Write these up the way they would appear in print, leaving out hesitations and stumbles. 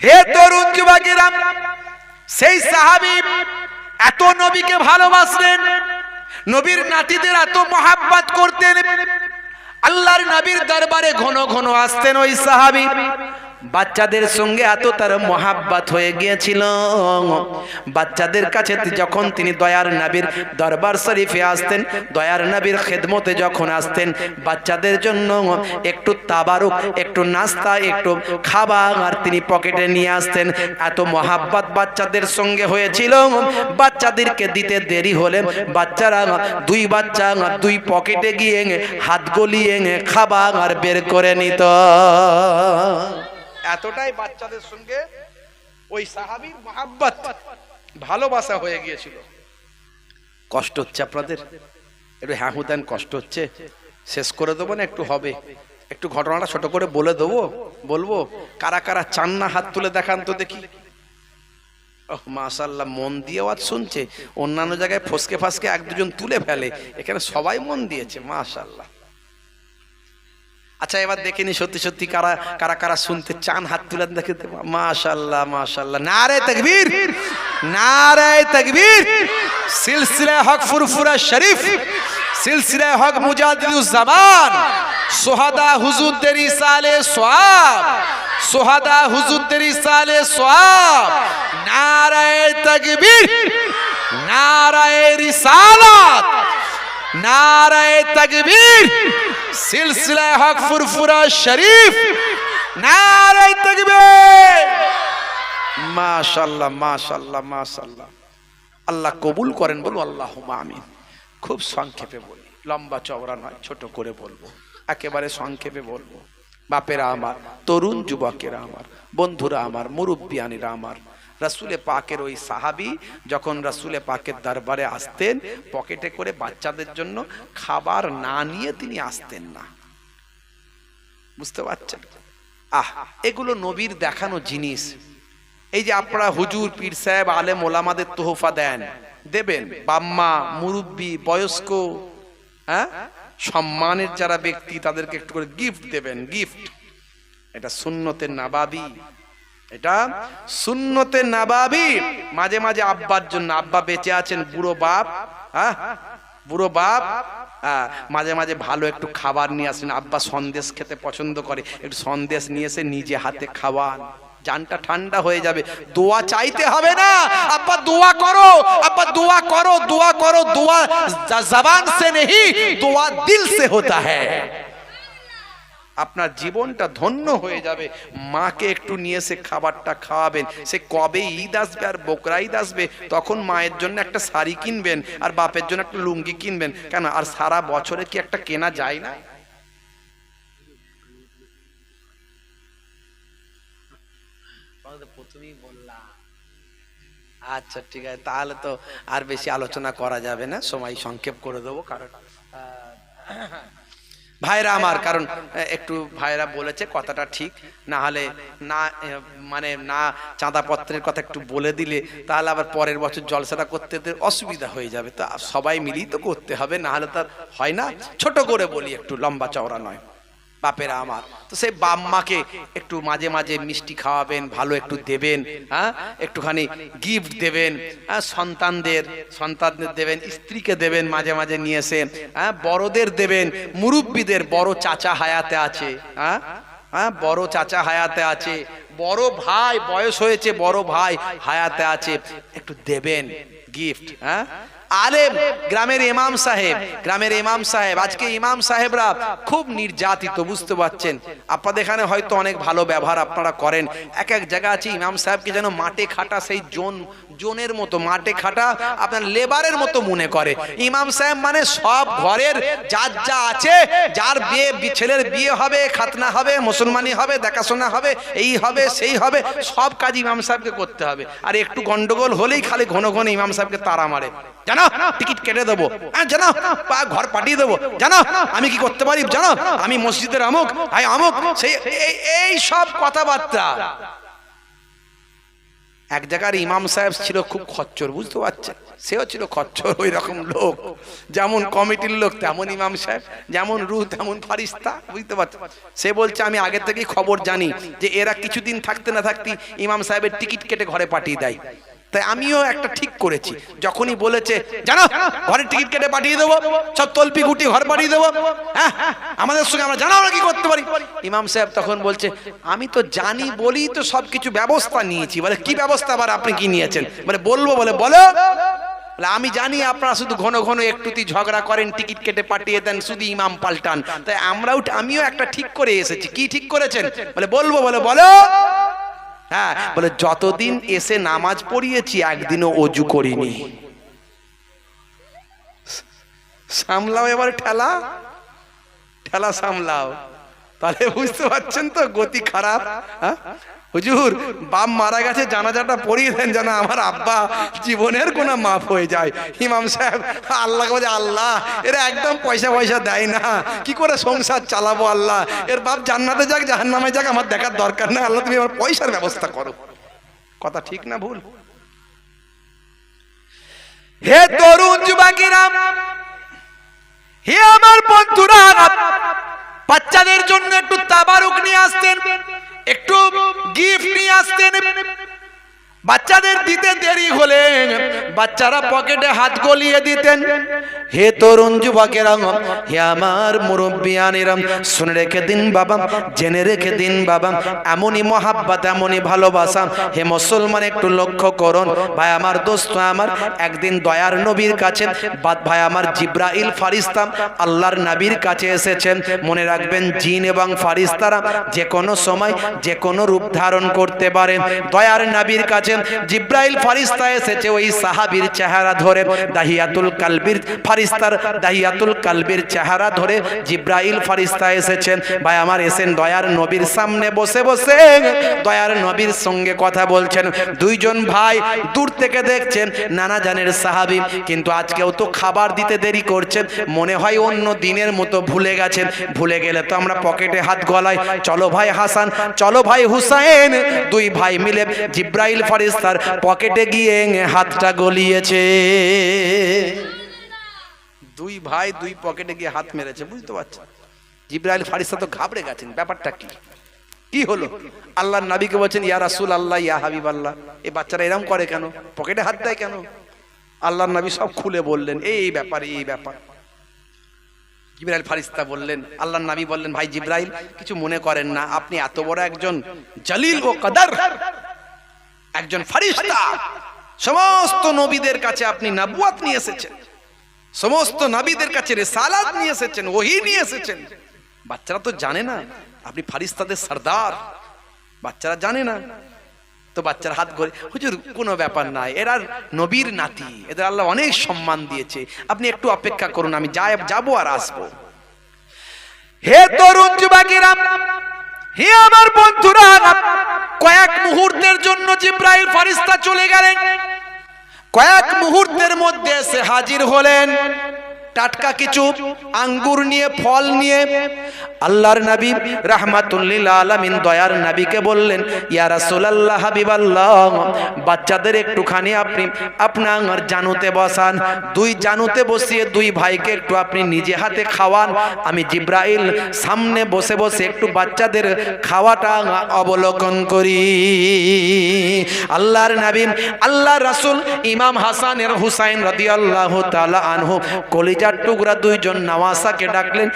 হে তরুণ যুবকেরা, সেই সাহাবী এত নবীকে ভালোবাসতেন, নবীর নাতিদের এত মহাব্বত করতেন, আল্লাহর নবীর দরবারে ঘন ঘন আসতেন। ওই সাহাবী বাচ্চাদের সঙ্গে এত তার মহাব্বত হয়ে গিয়েছিল, বাচ্চাদের কাছে যখন তিনি দয়ার নবীর দরবার শরীফে আসতেন, দয়ার নবীর খেদমতে যখন আসতেন, বাচ্চাদের জন্য একটু তাবারুক, একটু নাস্তা, একটু খাবার তিনি পকেটে নিয়ে আসতেন। এত মহাব্বত বাচ্চাদের সঙ্গে হয়েছিল, বাচ্চাদেরকে দিতে দেরি হলে বাচ্চারা দুই পকেটে গিয়ে হাত গলিয়ে খাবার বের করে নিত। এতটাই বাচ্চাদের সঙ্গে ওই সাহাবীর মহাব্বত, ভালোবাসা হয়ে গিয়েছিল। কষ্ট হচ্ছে আপনাদের? একটু হ্যাঁ হুদান কষ্ট হচ্ছে? শেষ করে দেবো না একটু হবে? একটু ঘটনাটা ছোট করে বলে দেবো, বলবো? কারা কারা চান না হাত তুলে দেখান তো দেখি। মাশাআল্লাহ, মন দিয়ে আওয়াজ শুনছে। অন্যান্য জায়গায় ফসকে ফাসকে এক দুজন তুলে ফেলে, এখানে সবাই মন দিয়েছে। মাশাআল্লাহ। আচ্ছা, এবার দেখে নি সত্যি সত্যি কারা কারা কারা শুনতে চান, হাত তুলে দেখে। মাশাআল্লাহ মাশাআল্লাহ, নারে তাকবীর, নারে তাকবীর। সিলসিলা হক ফুরফুরা শরীফ, সিলসিলা হক মুজাদ্দিদুজ জামান, সোহাদা হুজুরদের ইসালে সওয়াব, সোহাদা হুজুরদের ইসালে সওয়াব। নারে তাকবীর, নারে রিসালাত, নারে তাকবীর। সিলসিলা হক ফুরফুরা শরীফ, নারে তাকবীর। মাশাআল্লাহ মাশাআল্লাহ মাশাআল্লাহ। আল্লাহ কবুল করেন, বলো আল্লাহুম্মা আমিন। খুব সংক্ষেপে বলি, লম্বা চওড়া নয়, ছোট করে বলবো, একেবারে সংক্ষেপে বলবো। বাপেরা আমার, তরুণ যুবকেরা আমার, বন্ধুরা আমার, মুরব্বিয়ানিরা আমার, রাসূলে পাকের ওই সাহাবী যখন রাসূলে পাকের দরবারে আসতেন, পকেটে করে বাচ্চাদের জন্য খাবার না নিয়ে তিনি আসতেন না। বুঝতে পারছেন? এগুলো নবীর দেখানো জিনিস। এই যে আপনারা হুজুর, পীর সাহেব, আলেম ওলামাদের তোহফা দেন, দেবেন, বাম্মা, মুরব্বী, বয়স্ক, সম্মানের যারা ব্যক্তি, তাদেরকে একটু করে গিফট দেবেন। গিফট এটা সুন্নতে নাবাবী, এটা সুন্নতে নাবাবী। মাঝে মাঝে আব্বার জন্য, আব্বা বেঁচে আছেন, বুড়ো বাপ, বুড়ো বাপ, মাঝে মাঝে ভালো একটু খাবার নিয়ে আসেন। আব্বা সন্দেশ খেতে পছন্দ করে, একটু সন্দেশ নিয়ে এসে নিজে হাতে খাওয়ান, জানটা ঠান্ডা হয়ে যাবে। দোয়া চাইতে হবে না, আব্বা দোয়া করো, আব্বা দোয়া করো, দোয়া করো। দোয়া জবান সে নেহি, দোয়া দিল সে হোতা হ্যায়। আপনার জীবনটা ধন্য হয়ে যাবে। মাকে একটু নিয়ে এসে খাবারটা খাওয়াবেন। সে কবে ঈদ আসবে আর বকরা ঈদ আসবে, তখন মায়ের জন্য একটা শাড়ি কিনবেন আর বাপের জন্য একটা লুঙ্গি কিনবেন। কেন? আর সারা বছরে কি একটা কেনা যায় না? প্রথমেই বললাম। আচ্ছা ঠিক আছে, তাহলে তো আর বেশি আলোচনা করা যাবে না, সময় সংক্ষেপ করে দেবো। কারণ ভাইরা আমার, কারণ একটু ভাইরা বলেছে কথাটা ঠিক, না হলে না মানে না চাঁদাপত্রের কথা একটু বলে দিলে তাহলে আবার পরের বছর জলসাটা করতে অসুবিধা হয়ে যাবে। তা সবাই মিলেই তো করতে হবে, না হলে তার হয় না। ছোট করে বলি, একটু লম্বা চওড়া নয়। বাপেরা আমার, তো সেই বাম্মাকে একটু মাঝে মাঝে মিষ্টি খাওয়াবেন, ভালো একটু দেবেন, একটুখানি গিফট দেবেন, সন্তানদের দেবেন, স্ত্রীকে দেবেন, মাঝে মাঝে নিয়ে এসে বড়দের দেবেন, মুরব্বীদের, বড় চাচা হায়াতে আছে, বড় চাচা হায়াতে আছে, বড় ভাই বয়স হয়েছে, বড় ভাই হায়াতে আছে, একটু দেবেন গিফট। আলেম, গ্রামের ইমাম সাহেব, গ্রামের ইমাম সাহেব, আজকে ইমাম সাহেবরা খুব নির্যাতিত, বুঝতে পারছেন? আপনাদের এখানে হয়তো অনেক ভালো ব্যবহার আপনারা করেন, এক এক জায়গা আছে ইমাম সাহেবকে যেন মাঠে খাটা, সেই জোনের মতো মাঠে খাটা আপনার লেবারের মতো মনে করে। ইমাম সাহেব মানে সব ঘরের যার যা আছে, যার বিয়ে, ছেলের বিয়ে হবে, খাতনা হবে, মুসলমানি হবে, দেখাশোনা হবে, এই হবে সেই হবে, সব কাজ ইমাম সাহেবকে করতে হবে। আর একটু গন্ডগোল হলেই খালি ঘন ঘন ইমাম সাহেবকে তাড়া মারে, জানো টিকিট কেটে দেবো, জানো ঘর পাঠিয়ে দেবো, জানো আমি কি করতে পারি, জানো আমি মসজিদের আমুক, আমুক, সেই এই সব কথাবার্তা। এক জায়গার ইমাম সাহেব ছিল খুব খচ্চর, বুঝতে পারছেন, সেও ছিল খচ্চর, ওই রকম লোক, যেমন কমিটির লোক তেমন ইমাম সাহেব, যেমন রুহ তেমন ফারিস্তা, বুঝতে পারছেন। সে বলছে আমি আগে থেকেই খবর জানি যে এরা কিছুদিন থাকতে না থাকতে ইমাম সাহেবের টিকিট কেটে ঘরে পাঠিয়ে দেয়, তাই আমিও একটা ঠিক করেছি, যখনই বলেছে জানো ঘরের টিকিট কেটে পাঠিয়ে দেবো, সব তলপি গুটি ঘর পাঠিয়ে দেবো, হ্যাঁ আমাদের সঙ্গে আমরা জানাও না কি করতে পারি। ইমাম সাহেব তখন বলছে আমি তো জানি বলি তো সবকিছু ব্যবস্থা নিয়েছি। বলে কি ব্যবস্থা, আবার আপনি কি নিয়েছেন? বলে বলবো, বলে বলো। আমি জানি আপনারা শুধু ঘন ঘন একটুতেই ঝগড়া করেন, টিকিট কেটে পাঠিয়ে দেন, শুধু ইমাম পাল্টান, তাই আমিও একটা ঠিক করে এসেছি। কি ঠিক করেছেন? বলে বলবো। বলে বলো। হ্যাঁ, বলে যতদিন এসে নামাজ পড়িয়েছি একদিনও অজু করিনি। সামলাও এবার ঠেলা ঠেলা সামলাও, তাহলে বুঝতে পারছেন তো গতি খারাপ। হ্যাঁ হুজুর বাপ মারা গেছে, জানাজাটা পড়িয়ে দেন যেন আমার আব্বা জীবনের গুনাহ মাফ হয়ে যায়। ইমাম সাহেব আল্লাহকে বলে আল্লাহ এরা একদম পয়সা দেয় না, কি করে সংসার চালাবো, আল্লাহ এর বাপ জান্নাতে যাক জাহান্নামে যাক আমার দেখার দরকার নেই, আল্লাহ তুমি আমার পয়সার ব্যবস্থা করো। কথা ঠিক না ভুল? হে তরুণ যুবকেরা, হে আমার বন্ধুরা, বাচ্চাদের জন্য একটু তাবারুক নিয়ে আসতেন, একটু গিফট নিয়ে আসতেন। বাচ্চাদের দিতে দেরি হলে বাচ্চারা পকেটে হাত গলিয়ে দিতেন। হে তরুণ যুবকেরা, হে আমার মুরব্বিয়ানেরা, শুনে রেখে দিন বাবা, জেনে রেখে দিন বাবা, এমনই মহাব্বত, এমনই ভালোবাসা। হে মুসলমান একটু লক্ষ্য করুন ভাই আমার, দোস্ত আমার, একদিন দয়ার নবীর কাছে ভাই আমার জিব্রাইল ফারিস্তা আল্লাহর নবীর কাছে এসেছেন। মনে রাখবেন জিন এবং ফারিস্তারা যে কোনো সময় যে কোনো রূপ ধারণ করতে পারে। দয়ার নবীর কাছে জিব্রাইল ফারিস্তা এসেছে ওই সাহাবীর চেহারা ধরে, দাহিয়াতুল কালবির ফারিস্তার দাহিয়াতুল কালবির চেহারা ধরে জিব্রাইল ফারিস্তা এসেছেন। ভাই আমার এসেন দয়ার নবীর সামনে বসে বসে দয়ার নবীর সঙ্গে কথা বলছেন। দুইজন ভাই দূর থেকে দেখছেন নানা জানের সাহাবী, কিন্তু আজকেও তো খাবার দিতে দেরি করছেন, মনে হয় অন্য দিনের মতো ভুলে গেছেন। ভুলে গেলে তো আমরা পকেটে হাত গলাই, চলো ভাই হাসান, চলো ভাই হুসাইন, দুই ভাই মিলে জিব্রাইল ফারিস্তার পকেটে গিয়ে হাতটা গলিয়েছে। দুই ভাই দুই পকেটে গিয়ে হাত মেরেছে, বুঝতে পারছেন? জিব্রাইল ফারিস্তা তো ঘাবড়ে গেছেন, ব্যাপারটা কি হলো? আল্লাহর নবীকে বলছেন ইয়া রাসূলুল্লাহ, ইয়া হাবিবাল্লাহ, এই বাচ্চারা এরকম করে কেন, পকেটে হাত দেয় কেন? আল্লাহর নবী সব খুলে বললেন, এই ব্যাপার এই ব্যাপার। জিব্রাইল ফারিস্তা বললেন, আল্লাহর নবী বললেন ভাই জিব্রাইল কিছু মনে করেন না, আপনি এত বড় একজন জলিল ও কদর একজন ফারিস্তা, সমস্ত নবীদের কাছে আপনি নবুয়ত নিয়ে এসেছেন, সমস্ত নবীদের কাছে রিসালাত নিয়ে এসেছেন, ওহী নিয়ে এসেছেন। বাচ্চারা তো জানে না আপনি ফারিস্তাদের সরদার, বাচ্চারা জানে না। তো বাচ্চার হাত ধরে হুজুর কোনো ব্যাপার নাই, এরা নবীর নাতি, এদের আল্লাহ অনেক সম্মান দিয়েছে, আপনি একটু অপেক্ষা করুন, আমি যাবো আর আসবো। হে তরুণ যুবকেরা, হে আমার বন্ধুরা, কয়েক মুহূর্তের জন্য জিব্রাইল ফারিস্তা চলে গেলেন, কয়েক মুহূর্তের মধ্যে এসে হাজির হলেন টাটকা কিছু আঙ্গুর নিয়ে, ফল নিয়ে। আল্লাহর নবী রাহমাতুল লিল আলামিন দয়ার নবীকে বললেন ইয়া রাসূলুল্লাহ, হাবিবাল্লাহ, বাচ্চাদের একটুখানি আপনি আপনার জানুতে বসান, দুই জানুতে বসিয়ে দুই ভাইকে একটু আপনি নিজে হাতে খাওয়ান, আমি জিব্রাইল সামনে বসে বসে একটু বাচ্চাদের খাওয়াটা অবলোকন করি। আল্লাহর নবী আল্লাহর রাসূল ইমাম হাসান এর হুসাইন রাদিয়াল্লাহু তাআলা আনহু কলিজার টুকরা দুইজন নওয়াসাকে ডাকলেন,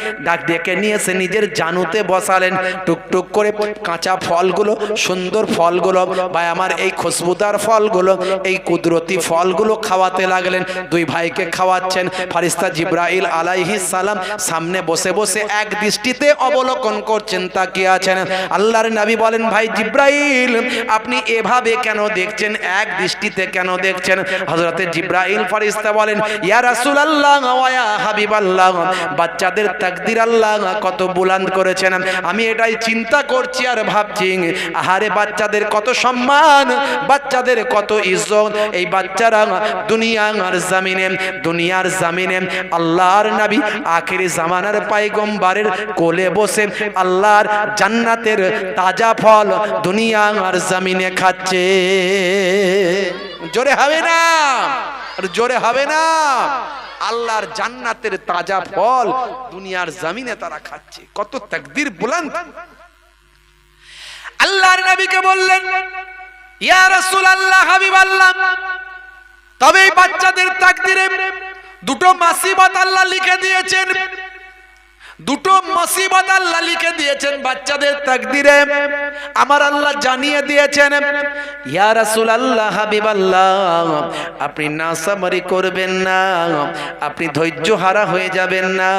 ডেকে নিয়ে এসে নিজের জানুতে বসালেন। টুকটুক করে কাঁচা ফলগুলো, সুন্দর ফলগুলো, ভাই আমার এই খুশবুদার ফলগুলো, এই কুদরতি ফলগুলো খাওয়াতে লাগলেন। দুই ভাইকে খাওয়াচ্ছেন। ফারিস্তা জিব্রাইল আলাইহিস সালাম সামনে বসে বসে এক দৃষ্টিতে অবলোকন করছেন, তাকিয়ে আছেন। আল্লাহর নবী বলেন ভাই জিব্রাইল আপনি এভাবে কেন দেখছেন, এক দৃষ্টিতে কেন দেখছেন? হযরতে জিব্রাইল ফারিস্তা বলেন ইয়া রাসূলুল্লাহ ওয়া ইয়া হাবিবাল্লাহ, বাচ্চাদের তাকদীর আল্লাহ কত বুলন্দ করেছেন। আমি এটাই চিন্তা করছি আর ভাবছি, আহারে বাচ্চাদের কত সম্মান, বাচ্চাদের কত ইজ্জত। এই বাচ্চারা দুনিয়ার জামিনে আল্লাহর নবী আখিরি জামানার পয়গম্বরের কোলে বসে আল্লাহর জান্নাতের তাজা ফল দুনিয়ার জামিনে খাচ্ছে। জোরে হবে না, জোরে হবে না। আল্লাহর জান্নাতের তাজা ফল দুনিয়ার জমিনে তারা খাচ্ছে, কত তাকদীর বুলন্দ। আল্লাহর নবীকে বললেন, ইয়া রাসূলুল্লাহ, হাবিবাল্লাহ, তবে এই বাচ্চাদের তাকদীরে দুটো মুসিবত আল্লাহ লিখে দিয়েছেন, দুটো মুসিবত আল্লাহ লিখে দিয়েছেন বাচ্চাদের তাকদীরে। আমার আল্লাহ জানিয়ে দিয়েছেন, ইয়া রাসূলুল্লাহ, হাবিবাল্লাহ, আপনি নাসাবারি করবেন না, আপনি ধৈর্য হারা হয়ে যাবেন না,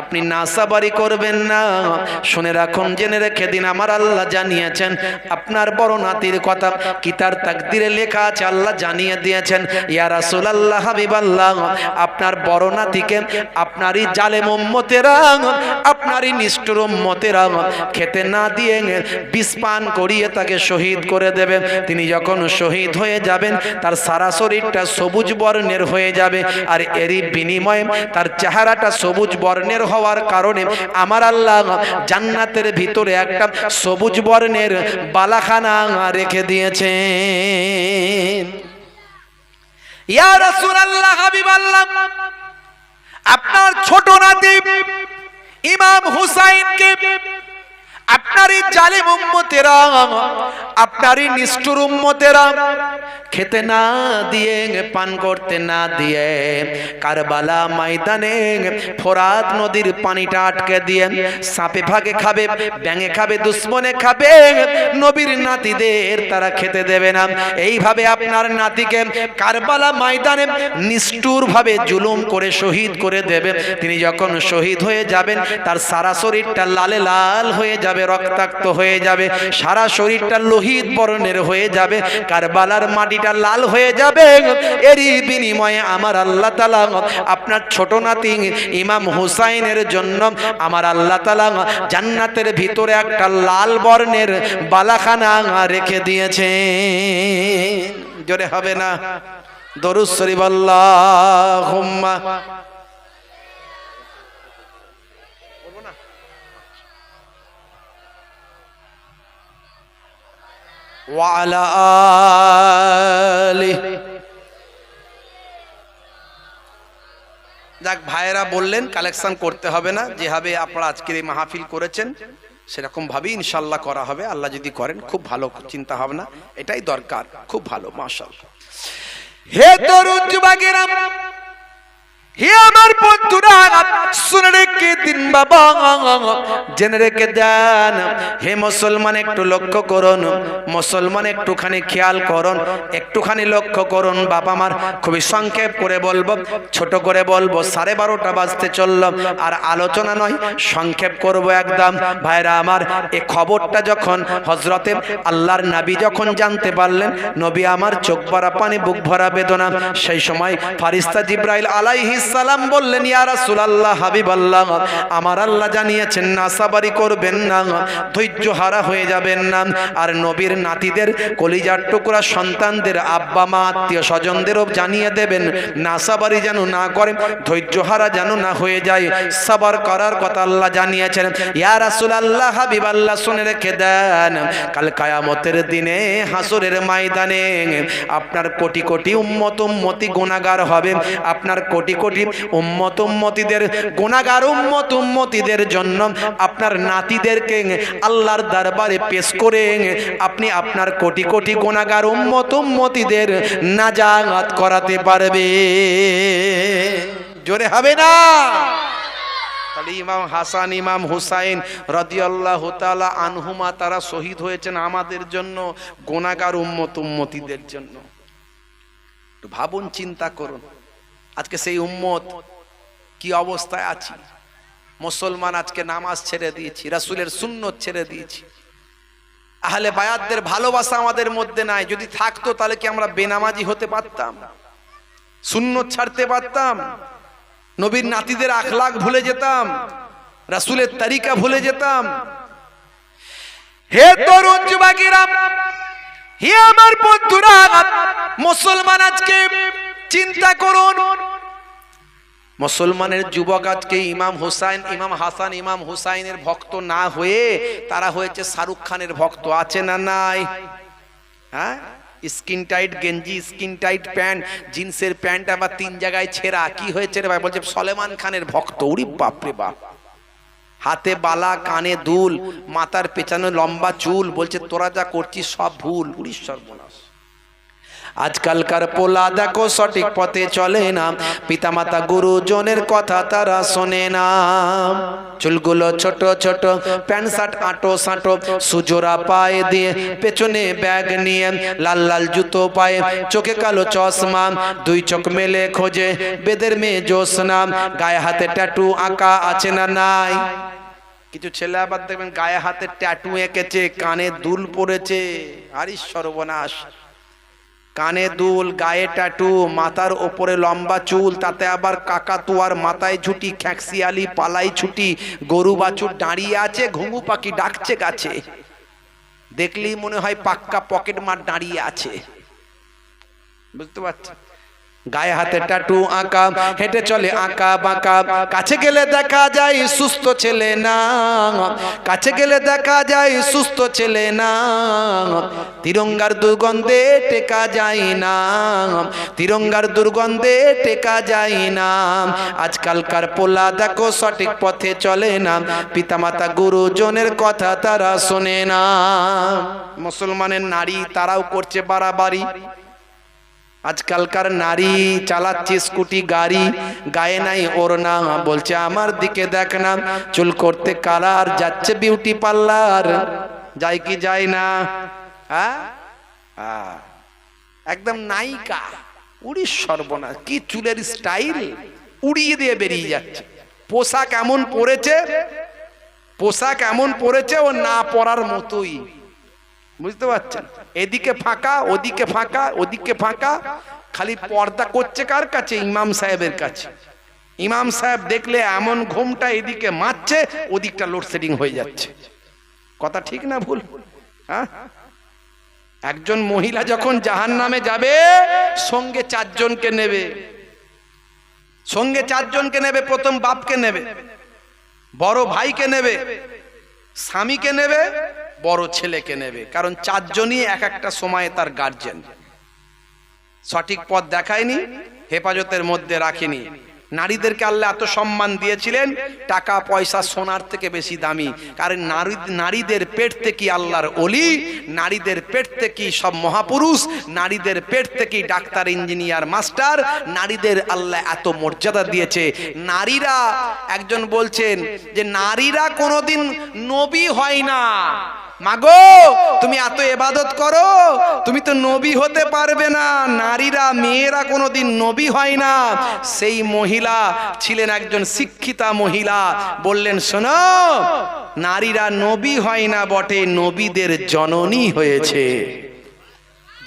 আপনি নাসাবারি করবেন না। শুনে রাখুন, জেনে রেখে দিন, আমার আল্লাহ জানিয়েছেন আপনার বড় নাতির কথা কি তার তাকদীরে লেখা আছে, আল্লাহ জানিয়ে দিয়েছেন। ইয়া রাসূলুল্লাহ, হাবিবাল্লাহ, আপনার বড় নাতিকে আপনারই জালেম উম্মতেরা, আপনারই নিষ্ঠুর উম্মতেরা খেতে না দিয়ে বিষ পান করিয়ে তাকে শহীদ করে দেবে। তিনি যখন শহীদ হয়ে যাবেন তার সারা শরীরটা সবুজ বর্ণের হয়ে যাবে, আর এরই বিনিময়ে তার চেহারাটা সবুজ বর্ণের হওয়ার কারণে আমার আল্লাহ জান্নাতের ভিতরে একটা সবুজ বর্ণের বালাখানা রেখে দিয়েছেন। ইয়া রাসূলুল্লাহ, হাবিবাল্লাহ, আপনার ছোট নাতি ইমাম হুসাইনকে আপনারই জালেম উম্মতেরা, আপনারই নিষ্ঠুর উম্মতেরা খেতে না দিয়ে, পান করতে না দিয়ে কারবালা ময়দানে ফোরাত নদীর পানিটা আটকে দিয়ে সাপে ভাগে খাবে, ব্যাঙে খাবে, দুশ্মনে খাবে, নবীর নাতিদের তারা খেতে দেবে না। এইভাবে আপনার নাতিকে কারবালা ময়দানে নিষ্ঠুর ভাবে জুলুম করে শহীদ করে দেবে। তিনি যখন শহীদ হয়ে যাবেন তার সারা শরীরটা লালে লাল হয়ে যাবে, রক্তাক্ত হয়ে যাবে, সারা শরীরটা লোহিত বর্ণের হয়ে যাবে, কারবালার মাটিটা লাল হয়ে যাবে। এরই বিনিময়ে আমার আল্লাহ তাআলা আপনার ছোট নাতি ইমাম হুসাইনের জন্য আমার আল্লাহ তাআলা জান্নাতের ভিতরে একটা লাল বর্ণের বালাখানা রেখে দিয়েছে। জোরে হবে না, দরুদ শরীফ আল্লাহুম্মা। ওয়ালা আলি। যাক, ভাইয়েরা বললেন কালেকশন করতে হবে না, যেভাবে আপনারা আজকের এই মাহফিল করেছেন সেরকম ভাবেই ইনশাআল্লাহ করা হবে, আল্লাহ যদি করেন। খুব ভালো চিন্তা ভাবনা, এটাই দরকার, খুব ভালো, মাশাআল্লাহ। হে দরুদ যুবকেরা, হে আমার বন্ধুরা, শুনে রেখে দিন বাবা, জেনে রেখে দেন। হে মুসলমান, একটু লক্ষ্য করুন, মুসলমান একটুখানি খেয়াল করুন, একটুখানি লক্ষ্য করুন। বাবা আমার খুবই সংক্ষেপ করে বলবো, ছোট করে বলবো, 12:30 বাজতে চলল, আর আলোচনা নয়, সংক্ষেপ করব একদম। ভাইরা আমার, এই খবরটা যখন হযরতে আল্লাহর নবী যখন জানতে পারলেন, নবী আমার চোখ ভরা পানি, বুক ভরা বেদনা। সেই সময় ফারিস্তা জিবরাইল আলাইহিস সালাম বললেন, ইয়া রাসূলুল্লাহ, হাবিবাল্লাহ, আমার আল্লাহ জানিয়েছেন নাসাবারি করবেন না, ধৈর্য হারা হয়ে যাবেন না, আর নবীর নাতিদের কলিজার টুকরা সন্তানদের আব্বা মা আত্মীয় স্বজনদেরও জানিয়ে দেবেন নাসাবারি যেন না করে, ধৈর্য হারা যেন না হয়ে যায়, সবর করার কথা আল্লাহ জানিয়েছেন। ইয়া রাসূলুল্লাহ, হাবিবাল্লাহ, শুনে রেখে দেন, কাল কিয়ামতের দিনে হাসরের ময়দানে আপনার কোটি কোটি উম্মত উম্মতি গুনাহগার হবে। আপনার কোটি কোটি উম্মত উম্মতিদের গুনাহগার উম্মত উম্মতিদের জন্য আপনার নাতিদেরকে আল্লাহর দরবারে পেশ করে আপনি আপনার কোটি কোটি গুনাহগার উম্মত উম্মতিদের নাজাত করাতে পারবে। জোরে হবে না? তাহলে ইমাম হাসান, ইমাম হুসাইন রাদিয়াল্লাহু তাআলা আনহুমা তারা শহীদ হয়েছেন আমাদের জন্য, গুনাহগার উম্মত উম্মতিদের জন্য। ভাবুন, চিন্তা করুন, আজকে সেই উম্মত কি অবস্থায় আছি। মুসলমান আজকে নামাজ ছেড়ে দিয়েছি, রাসূলের সুন্নত ছেড়ে দিয়েছি, আহলে বায়াতদের ভালোবাসা আমাদের মধ্যে নাই। যদি থাকতো তাহলে কি আমরা বেনামাজি হতে পারতাম? সুন্নত ছাড়তে পারতাম? নবীর নাতিদের আখলাক ভুলে যেতাম, রাসূলের তরিকা ভুলে যেতাম। হে তরুণ যুবকেরা, হে আমার বন্ধুরা, মুসলমান আজকে চিন্তা করুন, মুসলমানের যুবক আজকে ইমাম হুসাইন, ইমাম হাসান, ইমাম হুসাইনের ভক্ত না হয়ে তারা হয়েছে শাহরুখ খানের ভক্ত। আছে না নাই? হ্যাঁ, স্কিন টাইট গেঞ্জি, স্কিন টাইট প্যান্ট, জিন্সের প্যান্ট আবার 3 জায়গায় ছেঁড়া। কি হয়েছে রে ভাই? বলছে সলেমান খানের ভক্ত। ওরে বাপ রে বাপ, হাতে বালা, কানে দুল, মাথার পেছনে লম্বা চুল, বলছে তোরা যা করছিস সব ভুল। উড়ি সর্বনাশ। আজকালকার পোলা দেখো সঠিক পথে চলে না, পিতামাতা গুরুজনের কথা তারা শোনে না। চুলগুলো ছোট ছোট, প্যান্ট শার্ট আঁটো সাঁটো, সুজোরা পায়ে দিয়ে, পেছনে ব্যাগ নিয়ে, লাল লাল জুতো পায়ে, চোখে কালো চশমা, 2 চোখ মেলে খোঁজে বেদের মেয়ে জোসনা, গায়ে হাতে ট্যাটু আঁকা। আছে না নাই? কিছু ছেলে আবার দেখবেন গায়ে হাতে ট্যাটু এঁকেছে, কানে দুল পড়েছে। আরে সর্বনাশ, কানে দুল, গায়ে ট্যাটু, মাথার ওপরে লম্বা চুল, তাতে আবার কাকাতুয়ার মাথায় ঝুটি, খ্যাঁকশিয়ালি পালাই ছুটি, গরু বাছুর দাঁড়িয়ে আছে, ঘুঘু পাখি ডাকছে গাছে, দেখলেই মনে হয় পাক্কা পকেট মার দাঁড়িয়ে আছে। বুঝতে পারছেন? গায়ে হাতে ট্যাটু আঁকা, হেঁটে চলে আঁকা বাঁকা, কাছে গেলে দেখা যায় সুস্থ ছেলে না, কাছে গেলে দেখা যায় সুস্থ ছেলে না, তিরঙ্গার দুর্গন্ধে টেকা যায় না, তিরঙ্গার দুর্গন্ধে টেকা যায় না। আজকালকার পোলা দেখো সঠিক পথে চলে না, পিতামাতা গুরুজনের কথা তারা শোনে না। মুসলমানের নারী তারাও করছে বাড়াবাড়ি। আজকালকার নারী চালাচ্ছে স্কুটি গাড়ি, গায়ে নাই ওড়না, বলছে আমার দিকে দেখ না, চুল করতে কালার, যাচ্ছে বিউটি পার্লার। যায় কি যায় না? একদম নায়িকা। উড়ি সর্বনাশ, কি চুলের স্টাইল, উড়িয়ে দিয়ে বেরিয়ে যাচ্ছে। পোশাক এমন পরেছে, পোশাক এমন পরেছে ও না পরার মতোই। বুঝতে পারছেন? এদিকে ফাঁকা, ওদিকে ফাঁকা, ওদিকে ফাঁকা, খালি পর্দা করছে কার কাছে? ইমাম সাহেবের কাছে। ইমাম সাহেব দেখলে এমন ঘুমটা এদিকে মারছে, ওদিকটা লোডশেডিং হয়ে যাচ্ছে। কথা ঠিক না ভুল? হ্যাঁ, একজন মহিলা যখন জাহান্নামে যাবে সঙ্গে 4 জনকে নেবে, সঙ্গে 4 জনকে নেবে। প্রথম বাপকে নেবে, বড় ভাইকে নেবে, স্বামীকে নেবে, বড় ছেলেকে নেবে। কারণ 4 জনই এক একটা সময়ে তার গার্জেন। সঠিক পথ দেখায়নি, হেফাজতের মধ্যে রাখেনি। নারীদেরকে আল্লাহ এত সম্মান দিয়েছিলেন, টাকা পয়সা সোনার থেকে বেশি দামি। কারণ নারীদের পেট থেকে আল্লাহর ওলি, নারীদের পেট থেকে সব মহাপুরুষ, নারীদের পেট থেকে ডাক্তার, ইঞ্জিনিয়ার, মাস্টার। নারীদের আল্লাহ এত মর্যাদা দিয়েছে। নারীরা, একজন বলছেন যে নারীরা কোনোদিন নবী হয় না। মাগো, তুমি এত ইবাদত করো, তুমি তো নবী হতে পারবে না। নারীরা, মেয়েরা কোনোদিন নবী হয় না। সেই মহিলা ছিলেন একজন শিক্ষিতা মহিলা, বললেন শোনো, নারীরা নবী হয় না বটে, নবীদের জননী হয়েছে।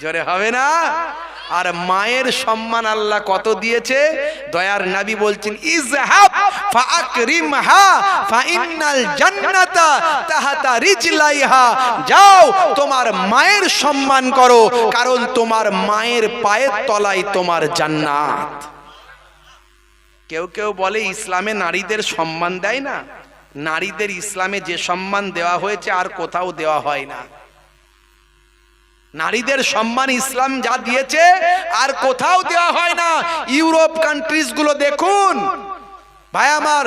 জোরে হবে না? আর মায়ের সম্মান আল্লাহ কত দিয়েছে। দয়ার নবী বলছেন ইজহাব ফাআকরিমহা ফাইন্নাল জান্নাতা তাহতা রিজলাইহা, যাও তোমার মায়ের সম্মান করো, কারণ তোমার মায়ের পায়ের তলায় তোমার জান্নাত। কেউ কেউ বলে ইসলামে নারীদের সম্মান দেয় না। নারীদের ইসলামে যে সম্মান দেওয়া হয়েছে আর কোথাও দেওয়া হয় না। নারীদের সম্মান ইসলাম যা দিয়েছে আর কোথাও দেওয়া হয় না। ইউরোপ কান্ট্রিজ গুলো দেখুন ভাই আমার,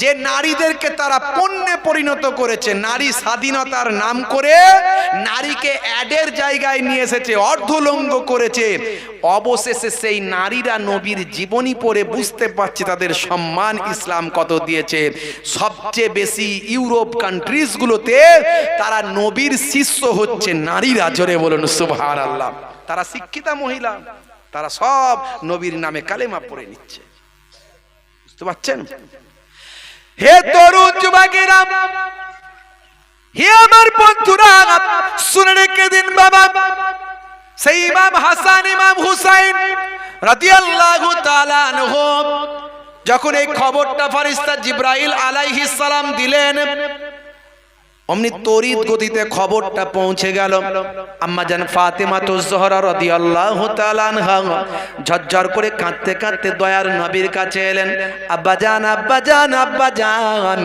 যে নারীদেরকে তারা পণ্যে পরিণত করেছে, নারী স্বাধীনতার নাম করে নারীকে অ্যাডের জায়গায় নিয়ে এসেছে, অর্ধলঙ্গ করেছে। অবশেষে সেই নারীরা নবীর জীবনী পড়ে বুঝতে পারছে তাদের সম্মান ইসলাম কত দিয়েছে। সবচেয়ে বেশি ইউরোপ কান্ট্রিজ গুলোতে তারা নবীর শিষ্য হচ্ছে নারীরা। জোরে বলুন সুবহানাল্লাহ। তারা শিক্ষিতা মহিলা, তারা সব নবীর নামে কালেমা পড়ে নিচ্ছে। বুঝতে পারছেন? হে তরুণ যুবকেরা, হে আমার বন্ধুরা, শুনে রেখে দিন বাবা, সেই ইমাম হাসান, ইমাম হুসাইন রাদিয়াল্লাহু তাআলা আনহু যখন এই খবরটা ফেরেশতা জিবরাইল আলাইহিস সালাম দিলেন, অমনি তড়িৎ গতিতে খবরটা পৌঁছে গেল আম্মা জান ফাতেমা জোহরা রাদিয়াল্লাহু তাআলা আনহা ঝরঝর করে কাঁদতে কাঁদতে দয়ার নবীর কাছে এলেন। আব্বা জান, আব্বা জান, আব্বা জান,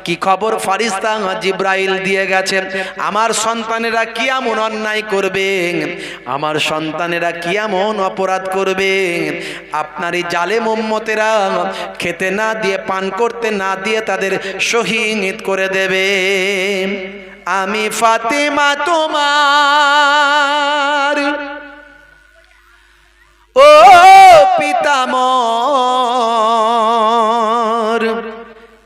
কি খবর ফেরেশতা জিবরাইল দিয়ে গেছে? আমার সন্তানেরা কি এমন অন্যায় করবে, আমার সন্তানেরা কি এমন অপরাধ করবে, আপনার এই জালেম উম্মতেরা খেতে না দিয়ে, পান করতে না দিয়ে তাদের শহীদ করে দেবে। আমি ফাতেমা তোমার ও পিতামর,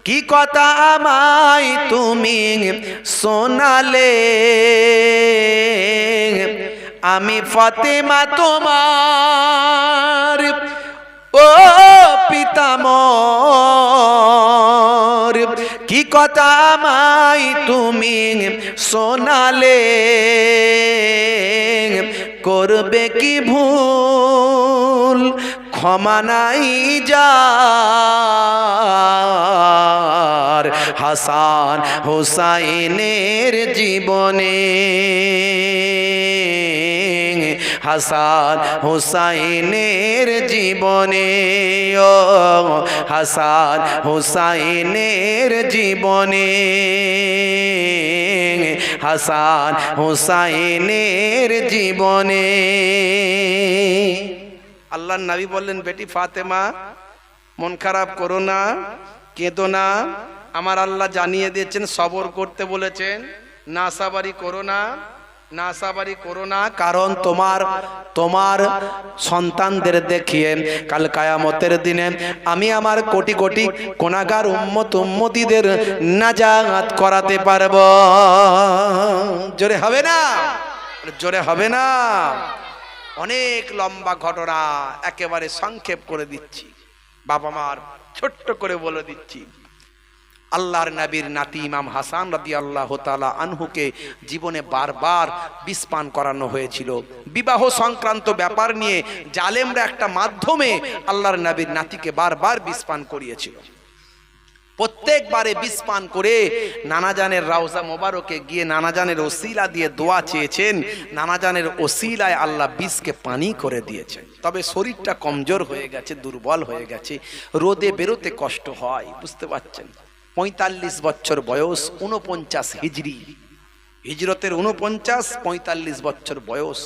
কি কথা আমায় তুমি শোনালে, আমি ফাতেমা তোমার ও পিতামর, কি কথা আমায় তুমি শোনালে, করবে কি ভুল ক্ষমা নাই যার, হাসান হুসাইনের জীবনে, হাসান হুসাইনের জীবনে, ও হাসান হুসাইনের জীবনে, হাসান হুসাইনের জীবনে। আল্লাহর নবী বললেন, বেটি ফাতেমা মন খারাপ করো না, কেঁদো না, আমার আল্লাহ জানিয়ে দিয়েছেন সবর করতে বলেছেন, নাসাবারি করো না, নাসাবারি করো না, কারণ তোমার সন্তানদের দেখিয়ে কাল কিয়ামতের দিনে আমি আমার কোটি কোটি গুনাহগার উম্মতিদের নাজাত করাতে পারবো। জোরে হবে না, জোরে হবে না। অনেক লম্বা ঘটনা, একেবারে সংক্ষেপ করে দিচ্ছি, বাবা মার ছোট্ট করে বলে দিচ্ছি। আল্লাহর নবীর নাতি ইমাম হাসান রাদিয়াল্লাহু তাআলা আনহুকে জীবনে বারবার বিষ পান করানো হয়েছিল। বিবাহ সংক্রান্ত ব্যাপার নিয়ে জালেমরা একটা মাধ্যমে আল্লাহর নবীর নাতিকে বারবার বিষ পান করিয়েছিল। প্রত্যেকবারে বিষ পান করে নানাজানের রওজা মোবারকে গিয়ে নানাজানের ওসিলা দিয়ে দোয়া চেয়েছেন। নানাজানের ওসিলায় আল্লাহ বিষকে পানি করে দিয়েছেন। তবে শরীরটা কমজোর হয়ে গেছে, দুর্বল হয়ে গেছে, রোদে বেরোতে কষ্ট হয়, বুঝতে পারছেন। 45 বছর বয়স, 49 হিজরি, হিজরতের 49, 45 বছর বয়স।